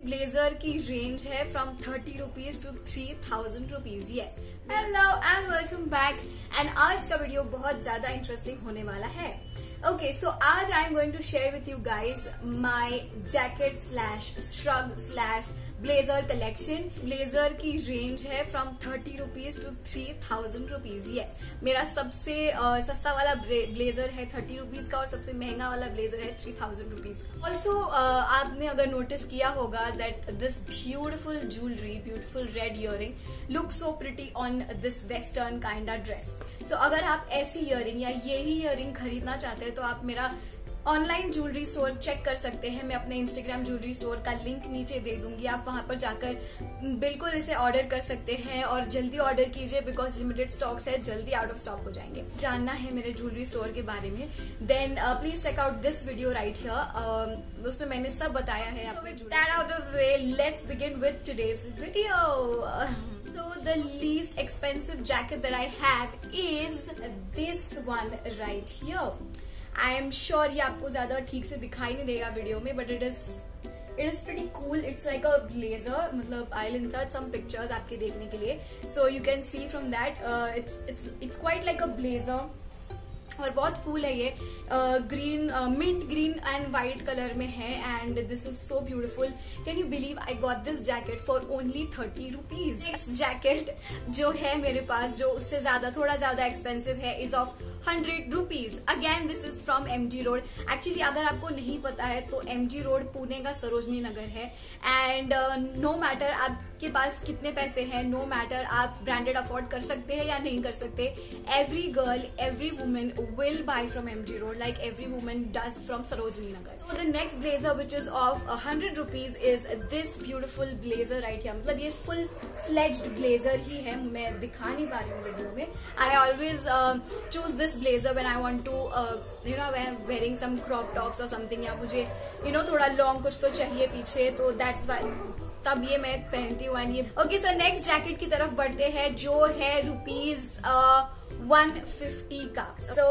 Blazer की range है from 30 rupees to 3000 rupees. Yes, hello and welcome back. And आज का वीडियो बहुत ज्यादा इंटरेस्टिंग होने वाला है। ओके, सो आज I am going to share with you guys my jacket slash shrug slash blazer collection. Blazer की रेंज है from 30 rupees to 3000 rupees. Yes, मेरा सबसे सस्ता वाला ब्लेजर है 30 रुपीज का और सबसे महंगा वाला ब्लेजर है 3000 रुपीज का। ऑल्सो आपने अगर नोटिस किया होगा that this beautiful jewellery, beautiful red earring look so pretty on this western kind of dress. So अगर आप ऐसी इयरिंग या यही इयरिंग खरीदना चाहते हैं तो आप मेरा ऑनलाइन ज्वेलरी स्टोर चेक कर सकते हैं। मैं अपने इंस्टाग्राम ज्वेलरी स्टोर का लिंक नीचे दे दूंगी, आप वहां पर जाकर बिल्कुल इसे ऑर्डर कर सकते हैं और जल्दी ऑर्डर कीजिए बिकॉज लिमिटेड स्टॉक्स है, जल्दी आउट ऑफ स्टॉक हो जाएंगे। जानना है मेरे ज्वेलरी स्टोर के बारे में then please check out this video right here. उसमें मैंने सब बताया है। That out of the way, let's begin with today's video. So the least expensive jacket that I have is this one right here. I am sure ये आपको ज्यादा ठीक से दिखाई नहीं देगा वीडियो में, but it is pretty cool. It's like a blazer. मतलब I'll insert some pictures आपके देखने के लिए, so you can see from that. It's quite like a blazer. और बहुत कूल है ये। Green, mint green and white colour में है and this is so beautiful. Can you believe I got this jacket for only 30 rupees. Next jacket जो है मेरे पास, जो उससे ज्यादा थोड़ा ज्यादा एक्सपेंसिव है, is of 100 rupees. Again this is from MG road. Actually अगर आपको नहीं पता है तो MG रोड पुणे का सरोजनी नगर है एंड नो मैटर आपके पास कितने पैसे हैं, नो मैटर आप ब्रांडेड अफोर्ड कर सकते हैं या नहीं कर सकते, every girl, every women will buy from MG Road like every woman does from Sarojini Nagar. So the next blazer which is of 100 rupees is this beautiful blazer right here. मतलब ये full fledged blazer ही है, मैं दिखा नहीं पा रही हूँ video में। I always choose this blazer when I want to you know when I'm wearing some crop tops or something, या मुझे you know थोड़ा long कुछ तो चाहिए पीछे, तो that's why तब ये मैं पहनती हूँ। एंड ये ओके, सो नेक्स्ट जैकेट की तरफ बढ़ते हैं जो है रुपीज 150 का। सो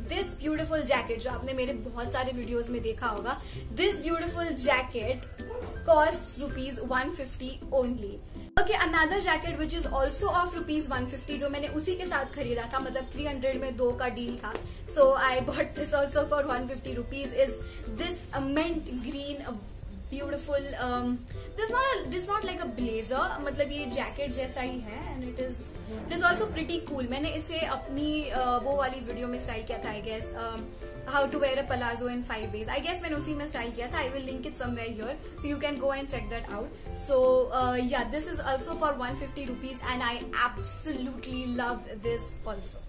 दिस ब्यूटिफुल जैकेट जो आपने मेरे बहुत सारे वीडियोस में देखा होगा, this beautiful jacket cost rupees 150 only. Okay, another jacket which is also of rupees 150 जो मैंने उसी के साथ खरीदा था, मतलब 300 में 2 का डील था। So I bought this also for 150 rupees. Is this mint green beautiful, this not like a blazer, मतलब ये जैकेट जैसा ही है and it is also pretty cool. मैंने इसे अपनी वो वाली वीडियो में स्टाइल किया था, I guess how to wear a palazzo in 5 ways। I guess मैंने उसी में स्टाइल किया था। I will link it somewhere here so you can go and check that out. So yeah, this is also for 150 rupees and I absolutely love this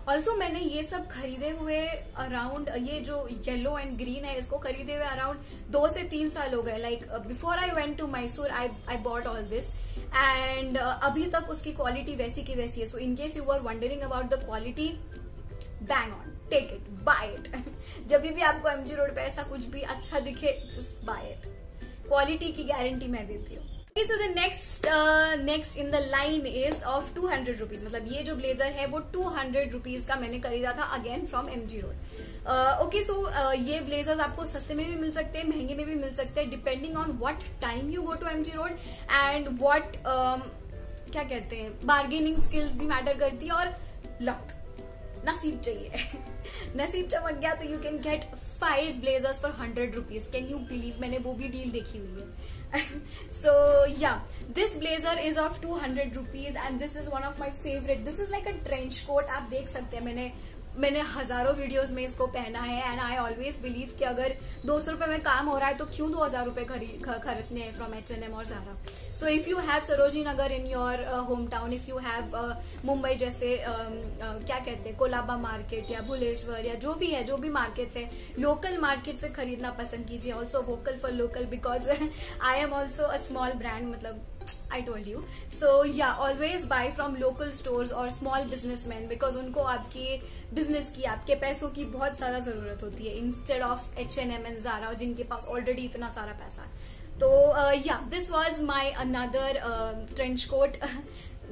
also मैंने ये सब खरीदे हुए अराउंड, ये जो येलो एंड ग्रीन है इसको खरीदे हुए अराउंड 2 से 3 साल हो गए। Like before I went to Mysore I bought all this and अभी तक उसकी क्वालिटी वैसी की वैसी है। So in case you are wondering about the quality, bang on, take it, buy it. जब भी आपको MG रोड पे ऐसा कुछ भी अच्छा दिखे, जस्ट बाय इट। क्वालिटी की गारंटी मैं देती हूँ। So the next in the line is of 200 rupees। मतलब ये जो ब्लेजर है वो 200 rupees का मैंने खरीदा था, again from MG road. Okay, so ये ब्लेजर्स आपको सस्ते में भी मिल सकते हैं, महंगे में भी मिल सकते हैं, depending on what time you go to MG road and what क्या कहते हैं, बार्गेनिंग स्किल्स भी मैटर करती है और लक, नसीब चाहिए। नसीब चमक गया तो you can get 5 blazers for 100 rupees। Can you believe, मैंने वो भी डील देखी हुई है। So yeah, this blazer is of 200 rupees and this is one of my favorite. This is like a trench coat, आप देख सकते हैं, मैंने हजारों वीडियोस में इसको पहना है एंड आई ऑलवेज बिलीव कि अगर 200 रुपए में काम हो रहा है तो क्यों 2000 रुपए खर्चने हैं फ्रॉम H&M और Zara। So if you have Sarojini Nagar in your home town, if you have Mumbai जैसे क्या कहते हैं, कोलाबा मार्केट या भुलेश्वर या जो भी है, जो भी मार्केट्स है, लोकल मार्केट से खरीदना पसंद कीजिए। Also vocal for local because I am also a small brand, मतलब I told you. So yeah, always buy from local stores or small businessmen because उनको आपके बिजनेस की, आपके पैसों की बहुत सारा जरूरत होती है instead of H&M and Zara जिनके पास ऑलरेडी इतना सारा पैसा है। तो yeah, this was my another trench coat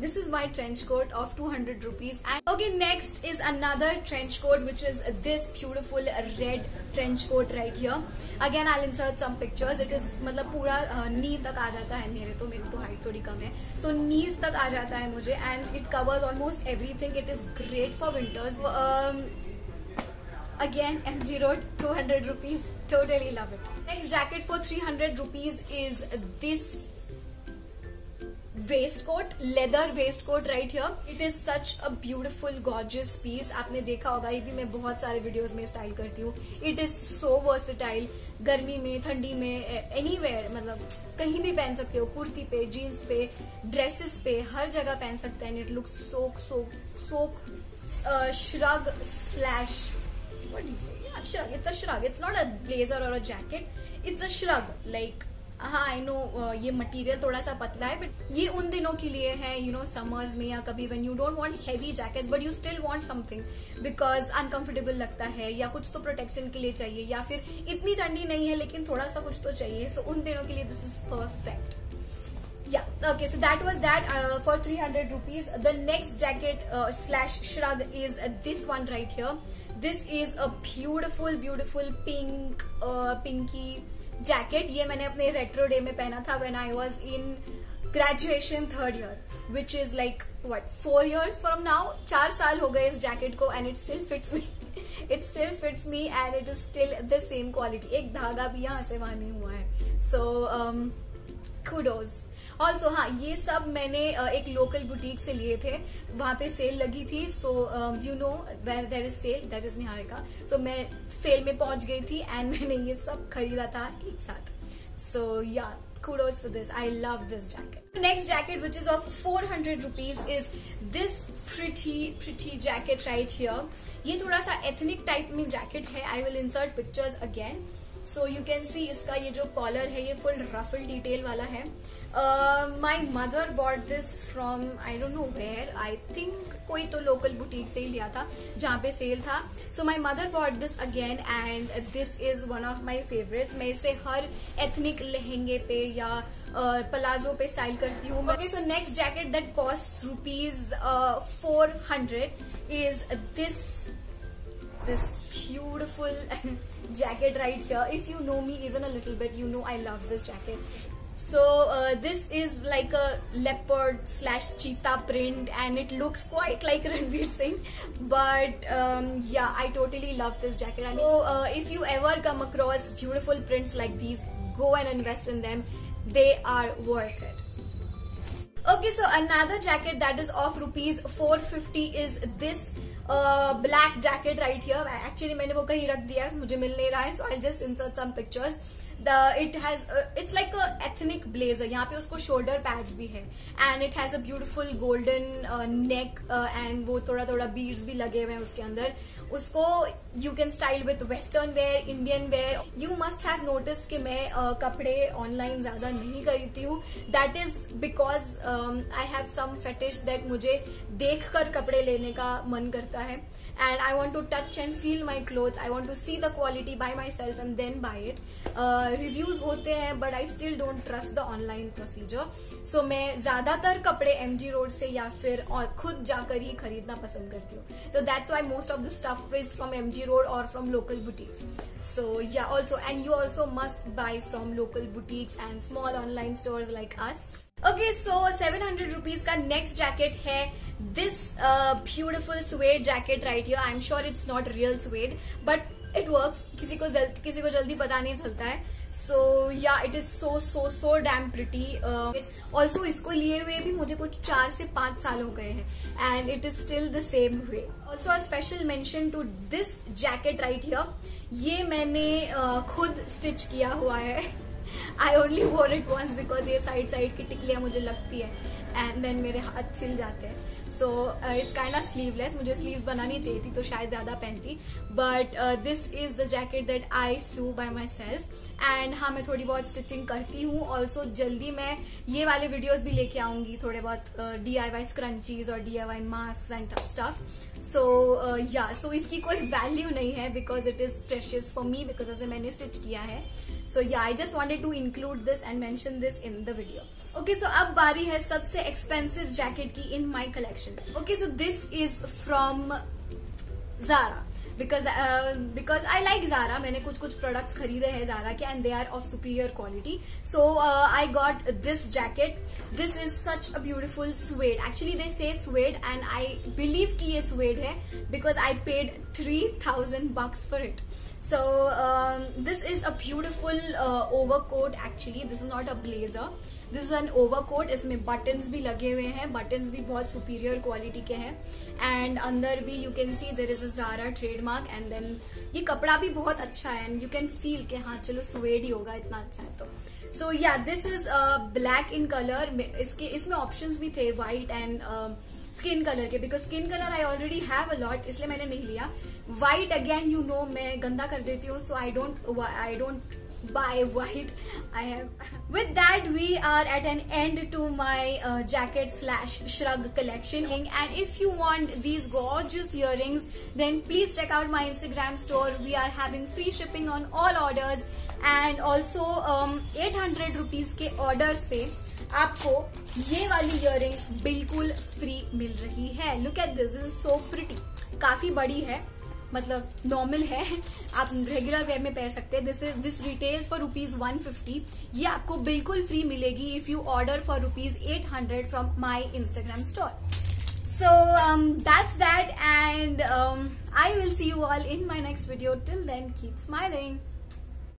this is my trench coat of 200 rupees. And okay, next is another trench coat, which is this beautiful red trench coat right here. Again, I'll insert some pictures. It is मतलब पूरा knee तक आ जाता है मेरी तो height थोड़ी कम है, so knees तक आ जाता है मुझे, and it covers almost everything. It is great for winters. Again, MG Road, 200 rupees. Totally love it. Next jacket for 300 rupees is this waistcoat, leather waistcoat right here. It is such a beautiful gorgeous piece. आपने देखा होगा, ये भी मैं बहुत सारे videos में style करती हूँ. It is so versatile. गर्मी में, ठंडी में, anywhere, मतलब कहीं भी पहन सकते हो. कुर्ती पे, जीन्स पे, ड्रेसेस पे, हर जगह पहन सकते हैं. It looks so shrug slash, what do you say? Yeah, shrug. It's a shrug. It's not a blazer or a jacket. It's a shrug. Like, हाँ आई नो ये मटेरियल थोड़ा सा पतला है, बट ये उन दिनों के लिए है, यू नो, समर्स में या कभी when you don't want heavy jackets but you still want something because uncomfortable लगता है, या कुछ तो प्रोटेक्शन के लिए चाहिए, या फिर इतनी ठंडी नहीं है लेकिन थोड़ा सा कुछ तो चाहिए. सो उन दिनों के लिए this is perfect. Yeah, okay, so that was that for 300 rupees. The next jacket slash shrug is this one right here. This is a beautiful pink pinky jacket. ये मैंने अपने retro day में पहना था when I was in graduation 3rd year, which is like what, 4 years from now. 4 साल हो गए इस jacket को and it still fits me. It still fits me and it is still the same quality. एक धागा भी यहाँ से वहां नहीं हुआ है. So kudos. ऑल्सो हाँ, ये सब मैंने एक लोकल बुटीक से लिए थे, वहां पे सेल लगी थी. So you know where there is sale, that is Niharika. So मैं सेल में पहुंच गई थी एंड मैंने ये सब खरीदा था एक साथ. सो या, kudos for this. I love this jacket. The next jacket, which is of 400 rupees, is this pretty jacket right here. ये थोड़ा सा ethnic type में jacket है. I will insert pictures again. So you can see इसका ये जो collar है ये फुल रफल डिटेल वाला है. My mother bought this from I don't know where. I think कोई तो लोकल बुटीक से ही लिया था जहाँ पे सेल था. So my mother bought this again and this is one of my favorites. मैं इसे हर एथनिक लहंगे पे या पलाजो पे स्टाइल करती हूँ. Okay, so next jacket that costs rupees 400 is this beautiful jacket right here. If you know me even a little bit, you know I love this jacket. So this is like a leopard slash cheetah print and it looks quite like Ranveer Singh, but yeah, I totally love this jacket. So if you ever come across beautiful prints like these, go and invest in them. They are worth it. Okay, so another jacket that is of rupees 450 is this black jacket right here. Actually मैंने वो कहीं रख दिया, मुझे मिल नहीं रहा है, so I'll just insert some pictures. It has it's like a ethnic blazer. यहाँ पे उसको shoulder pads भी है and it has a beautiful golden neck and वो थोड़ा beads भी लगे हुए हैं उसके अंदर. उसको you can style with western wear, Indian wear. You must have noticed कि मैं कपड़े online ज्यादा नहीं खरीदती हूँ. That is because I have some fetish that मुझे देखकर कपड़े लेने का मन करता है. And I want to touch and feel my clothes. I want to see the quality by myself and then buy it. Reviews होते हैं but I still don't trust the online procedure. So मैं ज्यादातर कपड़े MG Road से या फिर खुद जाकर ही खरीदना पसंद करती हूँ. So that's why most of the stuff is from MG Road or from local boutiques. So yeah, also and you also must buy from local boutiques and small online stores like us. Okay, so 700 rupees का next jacket है this beautiful suede jacket right here. I'm sure it's not real suede, but it works. किसी को जल्दी पता नहीं चलता है. So yeah, it is so damn pretty. Also इसको लिए हुए भी मुझे कुछ 4 से 5 साल हो गए हैं and it is still the same way. Also a special mention to this jacket right here. ये मैंने खुद स्टिच किया हुआ है. I only wore it once because ये साइड की टिकलियां मुझे लगती है and then मेरे हाथ छिल जाते हैं. So it's kind of sleeveless. मुझे sleeves बनानी चाहिए थी तो शायद ज्यादा पहनती. But this is the jacket that I sew by myself. And हाँ, मैं थोड़ी बहुत स्टिचिंग करती हूँ. Also जल्दी मैं ये वाले वीडियोस भी लेके आऊंगी, थोड़े बहुत DIY scrunchies और DIY masks and stuff. So yeah, so इसकी कोई वैल्यू नहीं है because it is precious for me because उसे मैंने स्टिच किया है. So yeah, I just wanted to include this and mention this in the video. Okay, so अब बारी है सबसे expensive jacket की in my collection. Okay, so this is from Zara. Because I like Zara. मैंने कुछ products खरीदे हैं Zara के and they are of superior quality. So I got this jacket. This is such a beautiful suede. Actually they say suede and I believe कि ये suede है because I paid $3,000 for it. So this is a beautiful overcoat. Actually this is not a blazer. This is an overcoat. इसमें buttons भी लगे हुए हैं. Buttons भी बहुत superior quality के हैं. And अंदर भी you can see there is a Zara trademark. And then ये कपड़ा भी बहुत अच्छा है. And you can feel कि हाँ चलो suede ही होगा, इतना अच्छा है तो. So yeah, this is black in color. इसमें options भी थे white and skin color के, because skin color I already have a lot, इसलिए मैंने नहीं लिया. White again you know मैं गंदा कर देती हूँ, so I don't buy white. I have. With that we are at an end to my jacket / shrug collection. And if you want these gorgeous earrings, then please check out my Instagram store. We are having free shipping on all orders. And also 800 rupees के orders पे आपको ये वाली earring बिल्कुल free मिल रही है. Look at this is so pretty. काफी बड़ी है, मतलब नॉर्मल है, आप रेगुलर वेयर में पहन सकते हैं. This retails for ₹150. ये आपको बिल्कुल फ्री मिलेगी if you order for ₹800 from my Instagram store. So that's that, and I will see you all in my next video. Till then, keep smiling.